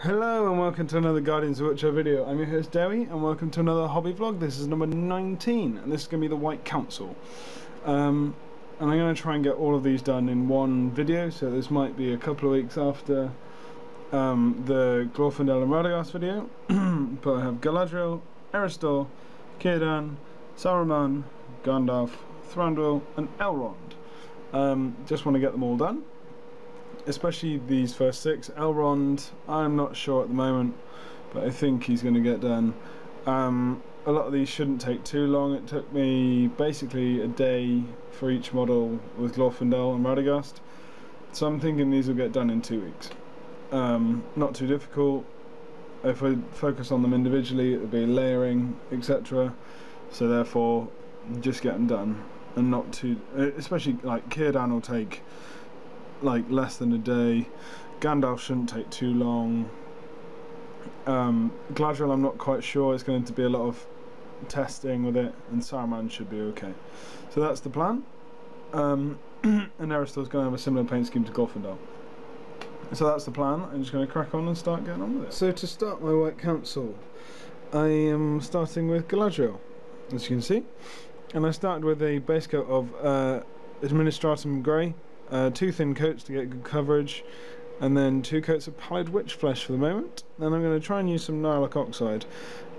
Hello and welcome to another Guardians of Wilt-Shire video. I'm your host Dewi and welcome to another hobby vlog. This is number 19 and this is going to be the White Council. And I'm going to try and get all of these done in one video, so this might be a couple of weeks after the Glorfindel and Radagast video. But I have Galadriel, Eristor, Círdan, Saruman, Gandalf, Thranduil and Elrond. Just want to get them all done. Especially these first six. Elrond, I'm not sure at the moment, but I think he's going to get done. A lot of these shouldn't take too long. It took me basically a day for each model with Glorfindel and Radagast, so I'm thinking these will get done in 2 weeks. Not too difficult. If I focus on them individually, it'll be layering, etc. So therefore, just get them done, and not too. Especially like Círdan will take like less than a day. Gandalf shouldn't take too long. Galadriel, I'm not quite sure. It's going to be a lot of testing with it, and Saruman should be okay. So that's the plan. And Eristor's going to have a similar paint scheme to Glorfindel. So that's the plan. I'm just going to crack on and start getting on with it. So to start my White Council, I am starting with Galadriel, as you can see. And I started with a base coat of Administratum Grey. 2 thin coats to get good coverage, and then 2 coats of pallid witch flesh for the moment. Then I'm going to try and use some Nihilakh oxide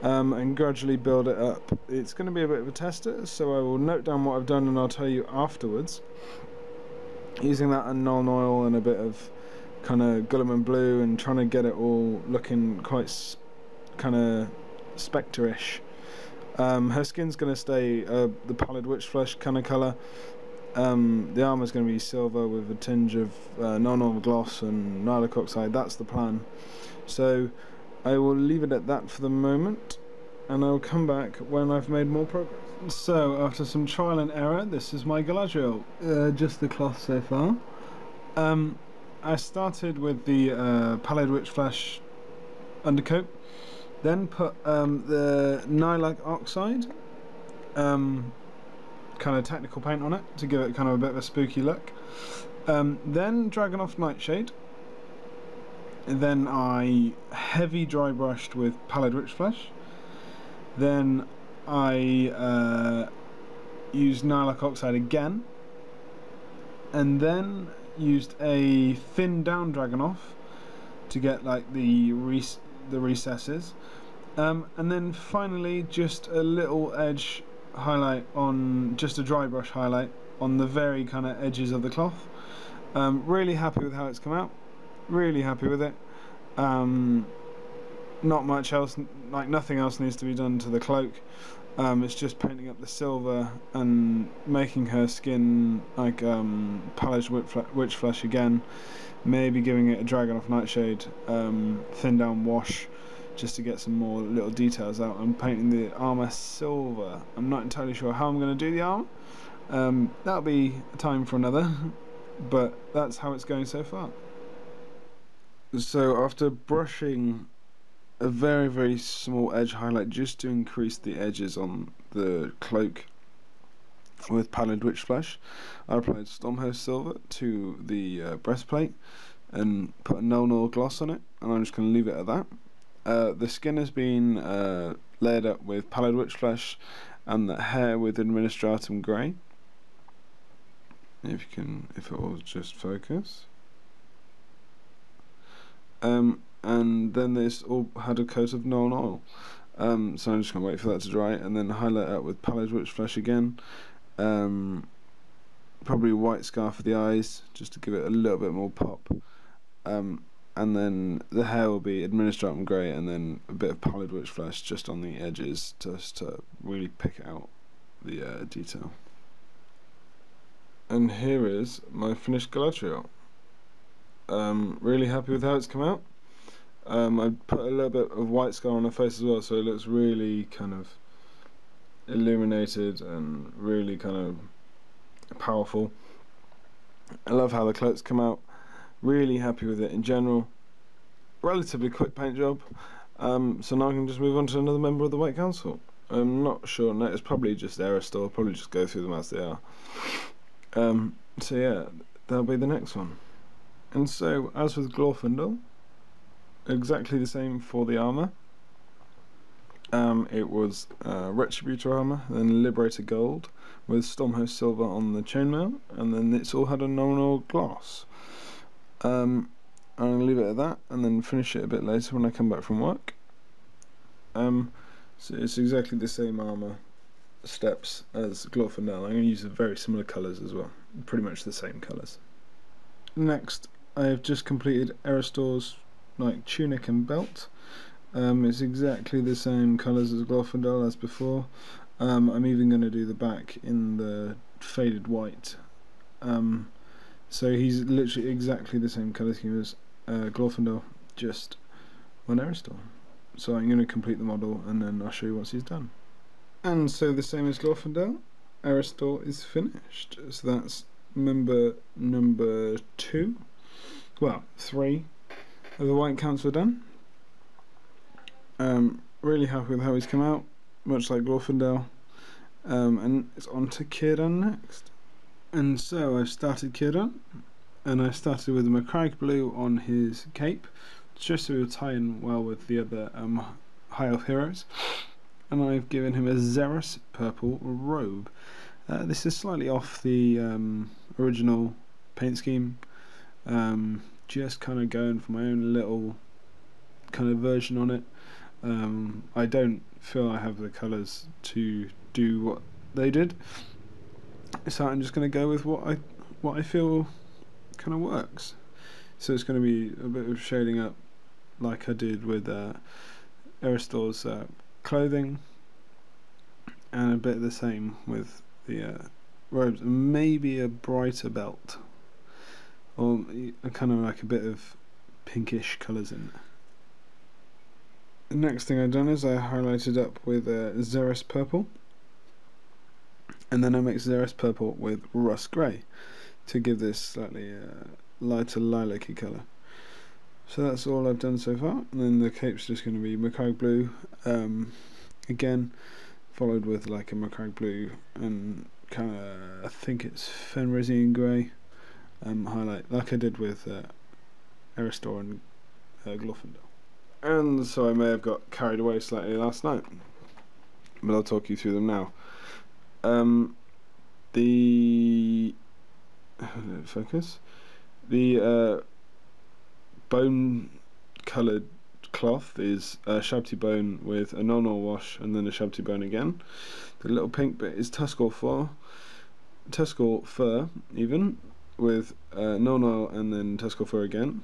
and gradually build it up. It's going to be a bit of a tester, so I will note down what I've done and I'll tell you afterwards. Using that and Nuln Oil and a bit of kind of Gulliman Blue and trying to get it all looking quite kind of spectre-ish. Her skin's going to stay the pallid witch flesh kind of colour. The armour's going to be silver with a tinge of non-oil gloss and Nihilakh oxide. That's the plan. So I will leave it at that for the moment, and I'll come back when I've made more progress. So after some trial and error, this is my Galadriel. Just the cloth so far. I started with the pallid witch flesh undercoat, then put the Nihilakh oxide kind of technical paint on it to give it kind of a bit of a spooky look. Then Dragonhof Nightshade. Then I heavy dry brushed with pallid witch flesh. Then I used Nihilakh oxide again, and then used a thin down Dragonhof to get like the recesses, and then finally just a little edge highlight on, just a dry brush highlight on the very kind of edges of the cloth. Really happy with how it's come out, really happy with it. Not much else, like nothing else needs to be done to the cloak. It's just painting up the silver and making her skin like pallid witch flesh again, maybe giving it a Dragonhof Nightshade thin down wash just to get some more little details out. I'm painting the armour silver. I'm not entirely sure how I'm going to do the armour. That'll be time for another, but that's how it's going so far. So after brushing a very, very small edge highlight just to increase the edges on the cloak with pallid witch flesh, I applied Stormhost Silver to the breastplate and put a Nuln Oil gloss on it, and I'm just going to leave it at that. The skin has been layered up with pallid witch flesh, and the hair with Administratum Grey. If it will just focus. And then this all had a coat of Nuln Oil. So I'm just going to wait for that to dry, and then highlight it up with pallid witch flesh again. Probably a white scarf for the eyes, just to give it a little bit more pop. And then the hair will be Administratum Grey, and then a bit of pallid witch flesh just on the edges, just to really pick out the detail. And here is my finished Galadriel. Really happy with how it's come out. I put a little bit of white scar on her face as well, so it looks really kind of illuminated and really kind of powerful. I love how the cloak's come out. Really happy with it in general. Relatively quick paint job. So now I can just move on to another member of the White Council. I'm not sure. No, it's probably just Eristor. I'll probably just go through them as they are. So yeah, that'll be the next one. And so, as with Glorfindel, exactly the same for the armour. It was Retributor armour, then Liberator Gold, with Stormhost Silver on the chainmail, and then it's all had a nominal gloss. I'm going to leave it at that, and then finish it a bit later when I come back from work. So it's exactly the same armour steps as Glorfindel. I'm going to use very similar colours as well, pretty much the same colours. Next, I have just completed Eristor's tunic and belt. It's exactly the same colours as Glorfindel as before. I'm even going to do the back in the faded white. So he's literally exactly the same colour scheme as Glorfindel, just on Eristor. So I'm going to complete the model and then I'll show you once he's done. And so the same as Glorfindel, Eristor is finished. So that's member number 2. Well, 3 of the White Counts were done. Really happy with how he's come out, much like Glorfindel. And it's on to Círdan next. And so I've started Círdan, and I started with the Macragge blue on his cape, just so he'll tie in well with the other High Elf heroes. And I've given him a Xeris purple robe. This is slightly off the original paint scheme, just kind of going for my own little kind of version on it. I don't feel I have the colours to do what they did, so I'm just going to go with what I feel kind of works. So it's going to be a bit of shading up like I did with Eristor's clothing, and a bit the same with the robes, and maybe a brighter belt, or kind of like a bit of pinkish colours in there. The next thing I've done is I highlighted up with Xeris purple, and then I mixed Xeris purple with rust grey to give this slightly lighter lilac-y colour. So that's all I've done so far, and then the cape's just going to be Macragge blue, again followed with like a Macragge blue and kind of, I think it's Fenrisian grey highlight, like I did with Eristor and Glorfindel. And so I may have got carried away slightly last night, but I'll talk you through them now. The focus. The bone coloured cloth is a Shabti bone with a normal wash and then a Shabti bone again. The little pink bit is Tuscal fur even, with normal and then Tuscal fur again.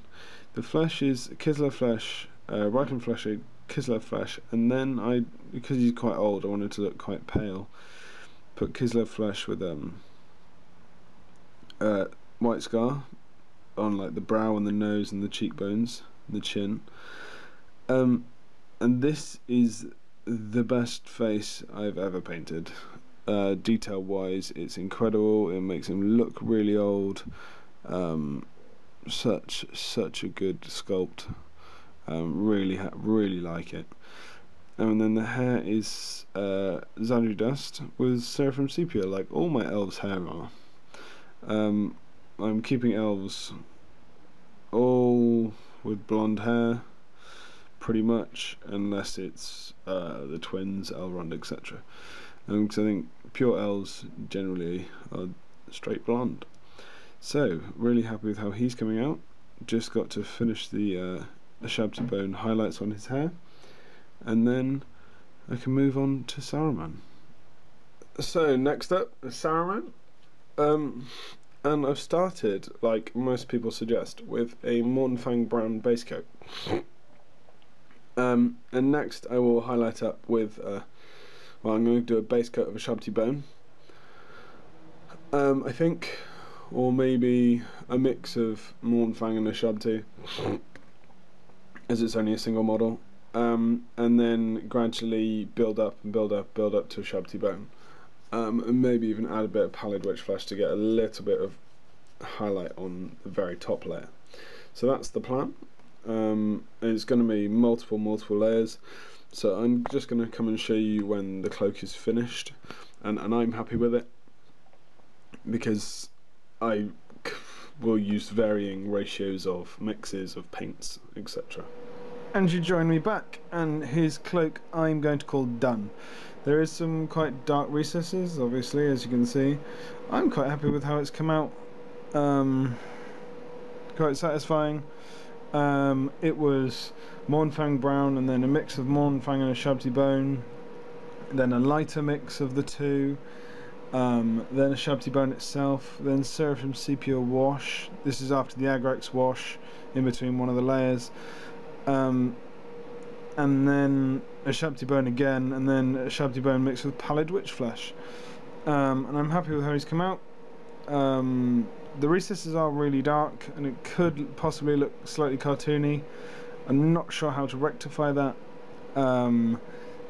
The flesh is Kislev flesh, Reikland flesh, Kislev flesh, and then because he's quite old, I wanted to look quite pale, put Kislev flesh with white scar on like the brow and the nose and the cheekbones and the chin. And this is the best face I've ever painted. Detail wise, it's incredible. It makes him look really old. Such a good sculpt. Really like it. And then the hair is Xanadu dust with Seraphim sepia, like all my elves' hair are. I'm keeping elves all with blonde hair, pretty much, unless it's the twins, Elrond, etc. Because I think pure elves generally are straight blonde. So, really happy with how he's coming out. Just got to finish the Shabti bone highlights on his hair, and then I can move on to Saruman. So, next up is Saruman. And I've started, like most people suggest, with a Mournfang brown base coat. And next I will highlight up with, well, I'm going to do a base coat of a Shabti bone. I think, or maybe a mix of Mournfang and a Shabti, as it's only a single model. And then gradually build up to a Shabti bone. And maybe even add a bit of pallid witch flesh to get a little bit of highlight on the very top layer. So that's the plan. It's going to be multiple layers, so I'm just going to come and show you when the cloak is finished, and I'm happy with it because I will use varying ratios of mixes of paints, etc. And you join me back, and his cloak I'm going to call Done. There is some quite dark recesses, obviously, as you can see. I'm quite happy with how it's come out. Quite satisfying. It was Mornfang brown, and then a mix of Mornfang and a Shabty bone, then a lighter mix of the two, then a Shabty bone itself, then Seraphim Sepia wash. This is after the Agrax wash, in between one of the layers. And then a Shabty bone again, and then a Shabty bone mixed with Pallid Witch flesh. And I'm happy with how he's come out. The recesses are really dark, and it could possibly look slightly cartoony. I'm not sure how to rectify that.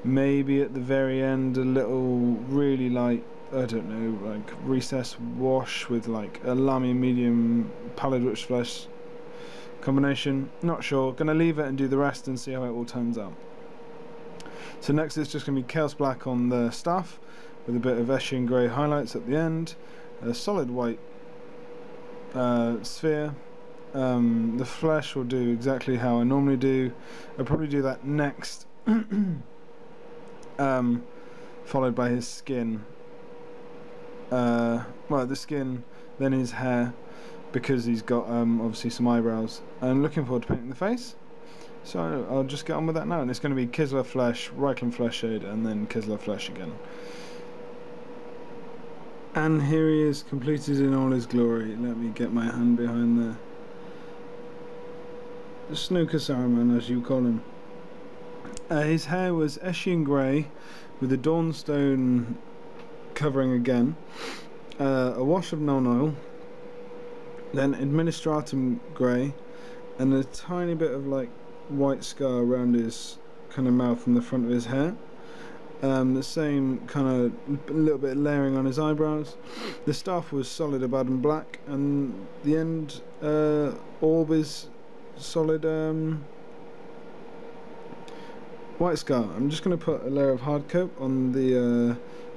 Maybe at the very end a little really light, I don't know, like recess wash with like a Lamia medium Pallid Witch flesh combination. Not sure. Gonna leave it and do the rest and see how it all turns out. So next it's just gonna be Chaos Black on the staff with a bit of Eshian Grey highlights at the end, a solid white sphere. The flesh will do exactly how I normally do. I'll probably do that next, followed by his skin. Well, the skin, then his hair, because he's got obviously some eyebrows. I'm looking forward to painting the face, so I'll just get on with that now. And it's going to be Kislev flesh, Reichland flesh shade, and then Kislev flesh again. And here he is, completed in all his glory. Let me get my hand behind the snooker Saruman, as you call him. His hair was Eshian Grey with a Dawnstone covering again, a wash of non oil, then Administratum Grey, and a tiny bit of like white scar around his kind of mouth and the front of his hair. The same kind of a little bit of layering on his eyebrows. The staff was solid Abaddon black, and the end orb is solid white scar. I'm just going to put a layer of hard coat on the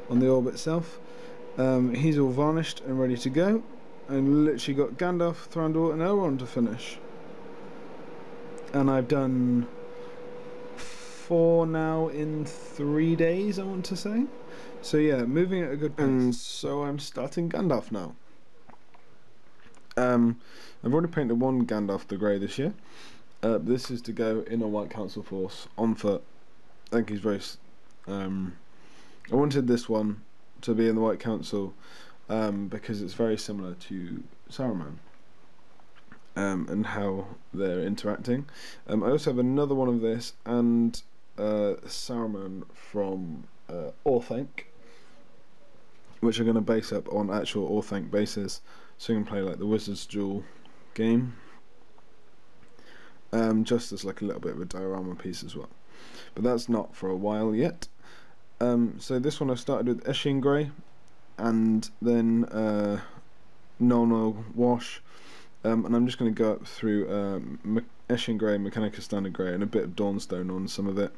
orb itself. He's all varnished and ready to go, and literally got Gandalf, Thranduil and Elrond to finish. And I've done 4 now in 3 days, I want to say. So yeah, moving at a good pace. And so I'm starting Gandalf now. I've already painted one Gandalf the Grey this year. This is to go in a White Council force on foot. I think he's very. I wanted this one to be in the White Council because it's very similar to Saruman and how they're interacting. I also have another one of this and Saruman from Orthanc, which I'm going to base up on actual Orthanc bases, so you can play like the Wizard's Duel game, just as like a little bit of a diorama piece as well. But that's not for a while yet. So this one I started with Eshian Grey, and then non-oil wash, and I'm just going to go up through Eshian Grey, Mechanica Standard Grey, and a bit of Dawnstone on some of it.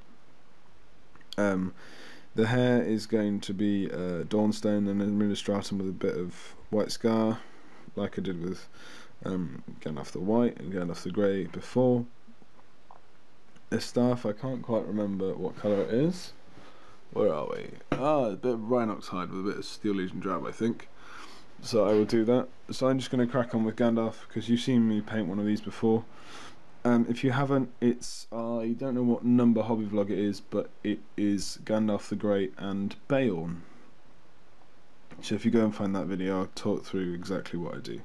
The hair is going to be Dawnstone and Administratum with a bit of white scar, like I did with Gandalf the White and Gandalf the Grey before. The staff, I can't quite remember what colour it is. Where are we? Ah, a bit of Rhinox hide with a bit of Steel Legion drab, I think. So I will do that. So I'm just going to crack on with Gandalf, because you've seen me paint one of these before. If you haven't, it's, I don't know what number hobby vlog it is, but it is Gandalf the Great and Beorn. So if you go and find that video, I'll talk through exactly what I do.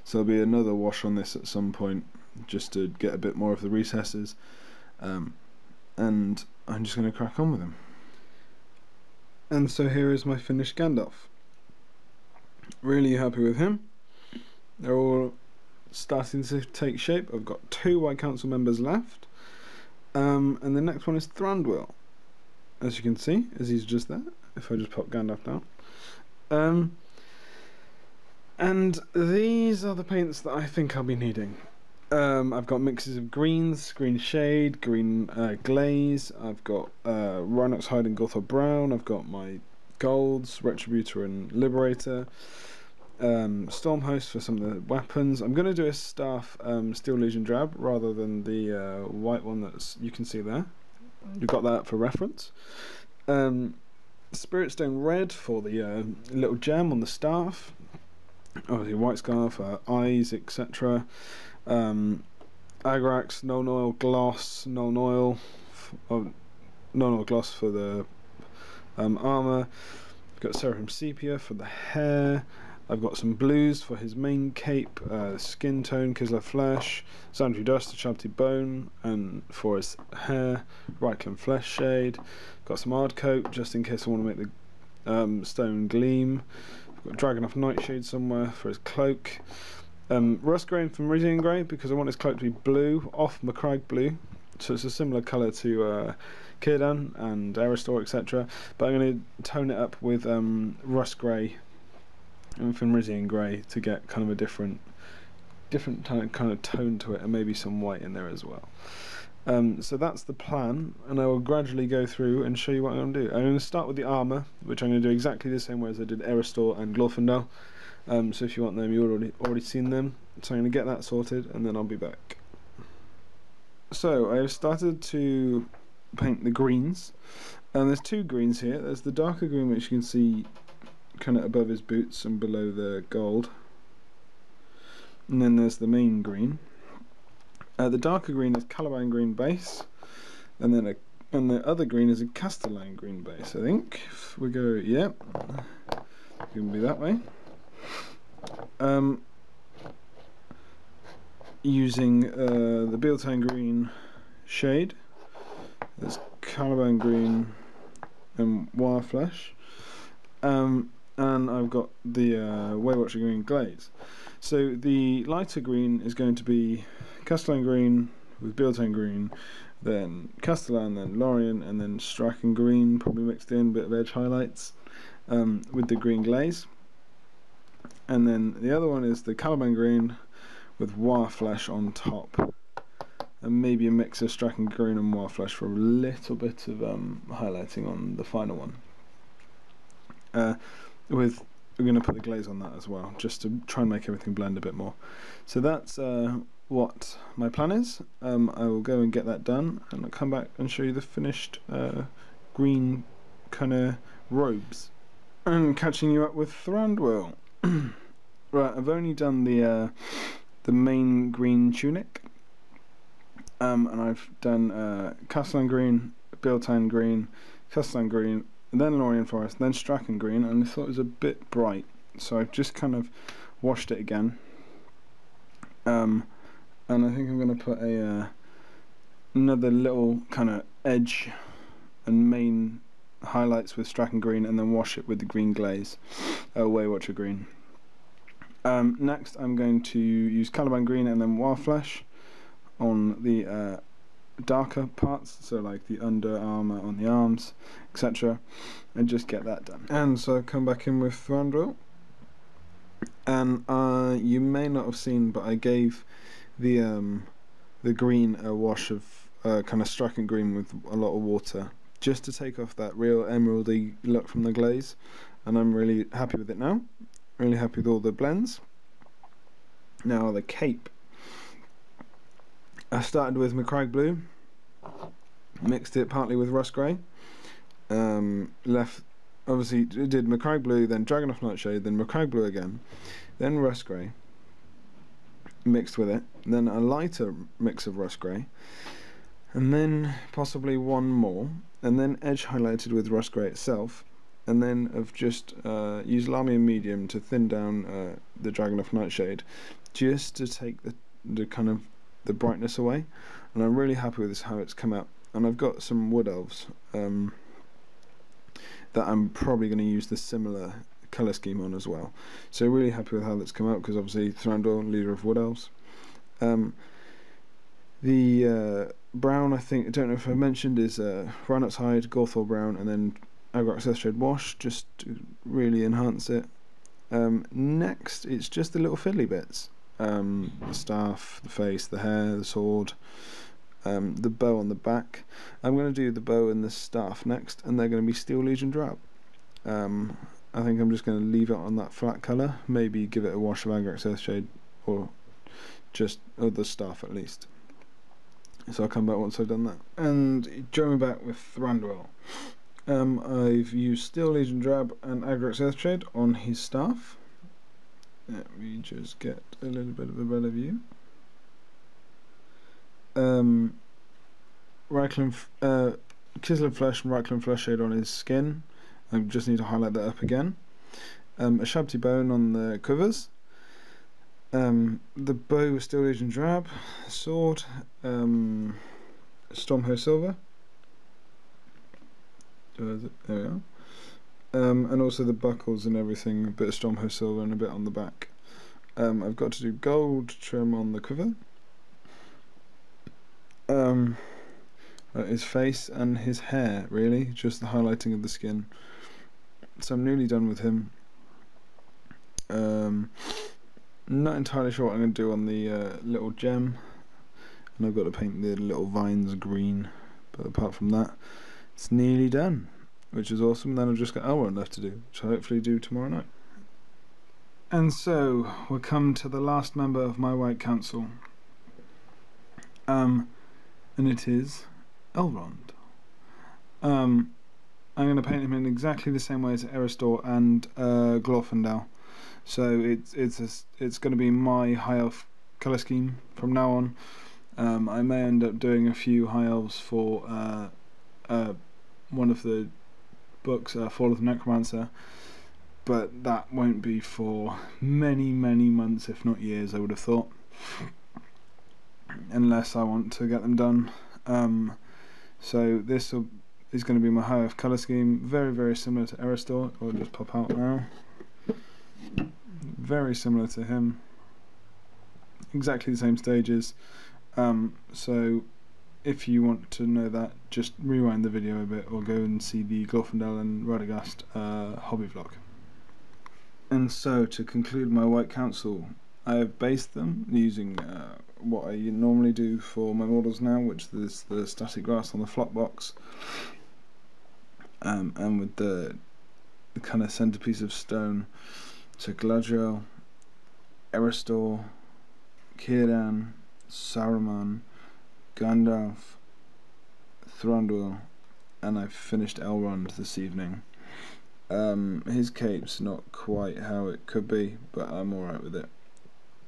So there'll be another wash on this at some point, just to get a bit more of the recesses. And I'm just going to crack on with him. And so here is my finished Gandalf. Really happy with him. They're all starting to take shape. I've got 2 White Council members left, and the next one is Thranduil, as you can see, as he's just there, if I just pop Gandalf down. And these are the paints that I think I'll be needing. I've got mixes of greens, green shade, green glaze, I've got Rhinox hide and Gothor brown, I've got my golds, Retributor and Liberator, Stormhost for some of the weapons. I'm going to do a staff Steel Legion drab rather than the white one that you can see there. You've got that for reference. Spirit Stone red for the little gem on the staff. Obviously white scarf, eyes, etc. Agrax, Null Oil Gloss, Null Oil Gloss for the armour. I've got Seraphim Sepia for the hair. I've got some blues for his main cape, Skin Tone, Kislev Flesh, Sandry Dust, Shabty Bone, and for his hair, Reichland Flesh Shade. Got some Ard Coat, just in case I want to make the Stone Gleam. I've got Dragonoff Nightshade somewhere for his cloak. Rust Grey from Meridian Grey, because I want his cloak to be blue, off Macragge Blue. So it's a similar colour to Círdan and Aristor, etc. But I'm going to tone it up with Rust Grey and Fenrisian Grey to get kind of a different kind of tone to it, and maybe some white in there as well. So that's the plan, and I will gradually go through and show you what I'm going to do. I'm going to start with the armour, which I'm going to do exactly the same way as I did Aristor and Glorfindel. So if you want them, you've already seen them. So I'm going to get that sorted, and then I'll be back. So I've started to paint the greens, and there's two greens here. There's the darker green, which you can see kind of above his boots and below the gold, and then there's the main green. The darker green is Caliban green base, and then and the other green is a Castellan green base. I think if we go, yeah, it can be that way. Using the Bealtaine green shade, there's Caliban green and Wireflesh. And I've got the Waywatcher green glaze. So the lighter green is going to be Castellan green with Bealtaine green, then Castellan, then Lorien, and then Strachan green, probably mixed in, bit of edge highlights with the green glaze. And then the other one is the Caliban green with Wireflesh on top, and maybe a mix of Strachan green and Wireflesh for a little bit of highlighting on the final one. We're going to put the glaze on that as well, just to try and make everything blend a bit more. So that's what my plan is. I will go and get that done, and I'll come back and show you the finished green kind of robes. And catching you up with Thranduil. Right, I've only done the main green tunic, and I've done Castellan green, Bealtaine green, Castellan green, then Lorien Forest, then Strachan green, and I thought it was a bit bright, so I've just kind of washed it again. And I think I'm going to put another little kind of edge and main highlights with Strachan green, and then wash it with the green glaze, Waywatcher green. Next I'm going to use Caliban green and then Wireflesh on the darker parts, so like the under armour on the arms, etc., and just get that done. And so I come back in with Thranduil, and you may not have seen, but I gave the green a wash of kind of Strachan green with a lot of water, just to take off that real emeraldy look from the glaze, and I'm really happy with it now. Really happy with all the blends. Now the cape. I started with Macragge Blue, mixed it partly with Rust Grey, obviously did Macragge Blue, then Dragonoff Nightshade, then Macragge Blue again, then Rust Grey, mixed with it, then a lighter mix of Rust Grey, and then possibly one more, and then edge highlighted with Rust Grey itself, and then I've just used Lamian Medium to thin down the Dragonoff Nightshade, just to take the kind of the brightness away, and I'm really happy with this, how it's come out. And I've got some Wood Elves that I'm probably going to use the similar colour scheme on as well. So really happy with how that's come out, because obviously Thranduil, leader of Wood Elves. The brown, I don't know if I mentioned, is Rhinox Hide, Gorthor Brown, and then Agrax Earthshade Wash, just to really enhance it. Next, it's just the little fiddly bits. The staff, the face, the hair, the sword, the bow on the back. I'm going to do the bow and the staff next, and they're going to be Steel Legion drab. I think I'm just going to leave it on that flat colour, maybe give it a wash of Agrax Earthshade, or just other stuff at least. So I'll come back once I've done that. And join me back with Thranduil. I've used Steel Legion Drab and Agrax Earthshade on his staff. Let me just get a little bit of a better view. Kislev Flesh and Reichland Flesh Shade on his skin. I just need to highlight that up again. A Shabty Bone on the quivers. The bow with Steel Legion Drab. Sword. Stormho Silver. There we are. And also the buckles and everything, a bit of Stormho Silver and a bit on the back. I've got to do gold trim on the quiver. His face and his hair, really, just the highlighting of the skin. So I'm nearly done with him. Not entirely sure what I'm going to do on the little gem, and I've got to paint the little vines green, but apart from that, it's nearly done, which is awesome. And then I've just got Elrond left to do, which I'll hopefully do tomorrow night. And so we'll come to the last member of my White Council, and it is Elrond. I'm going to paint him in exactly the same way as Eristor and Glorfindel. So it's going to be my High Elf colour scheme from now on. I may end up doing a few High Elves for one of the books, Fall of the Necromancer, but that won't be for many months, if not years, I would have thought, unless I want to get them done. So this is going to be my High Elf colour scheme, very similar to Eristor. I'll just pop out now. Very similar to him, exactly the same stages. So if you want to know that, just rewind the video a bit or go and see the Glorfindel and Radagast hobby vlog. And so to conclude my White Council, I have based them using what I normally do for my models now, which is the static grass on the flop box, and with the kind of centerpiece of stone. So Galadriel, Eristor, Círdan, Saruman, Gandalf, Thranduil, and I've finished Elrond this evening. His cape's not quite how it could be, but I'm alright with it,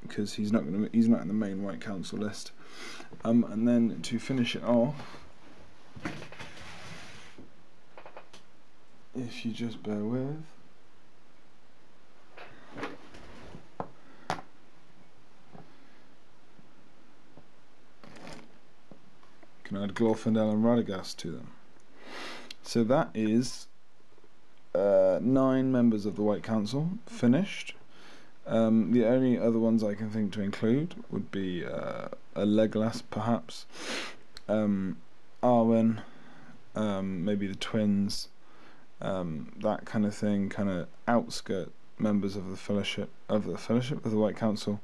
because he's not in the main White Council list. And then to finish it off, if you just bear with, can add Glorfindel and Radagast to them. So that is 9 members of the White Council finished. The only other ones I can think to include would be a Legolas, perhaps, Arwen, maybe the twins, that kind of thing, kind of outskirt members of the Fellowship of the White Council.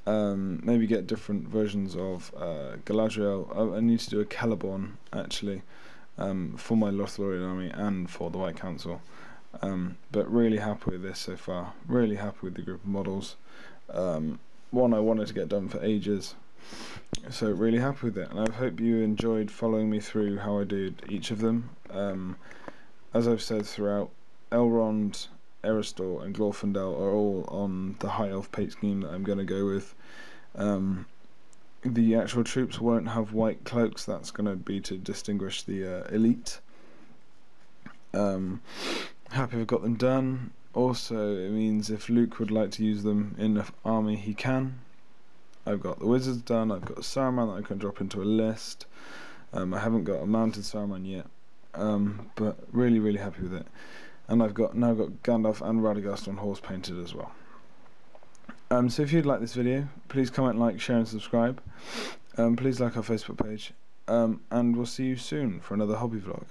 Maybe get different versions of Galadriel. I need to do a Celeborn actually, for my Lothlorien army and for the White Council. But really happy with this so far. Really happy with the group of models. One I wanted to get done for ages, so really happy with it. And I hope you enjoyed following me through how I did each of them. As I've said throughout, Elrond, Eristor and Glorfindel are all on the High Elf paint scheme that I'm going to go with. The actual troops won't have white cloaks. That's going to be to distinguish the elite. Happy I've got them done. Also, it means if Luke would like to use them in the army, he can. I've got the wizards done. I've got a Saruman that I can drop into a list. I haven't got a mounted Saruman yet, but really happy with it. And I've now got Gandalf and Radagast on horse painted as well. So if you'd like this video, please comment, like, share and subscribe. Please like our Facebook page, and we'll see you soon for another hobby vlog.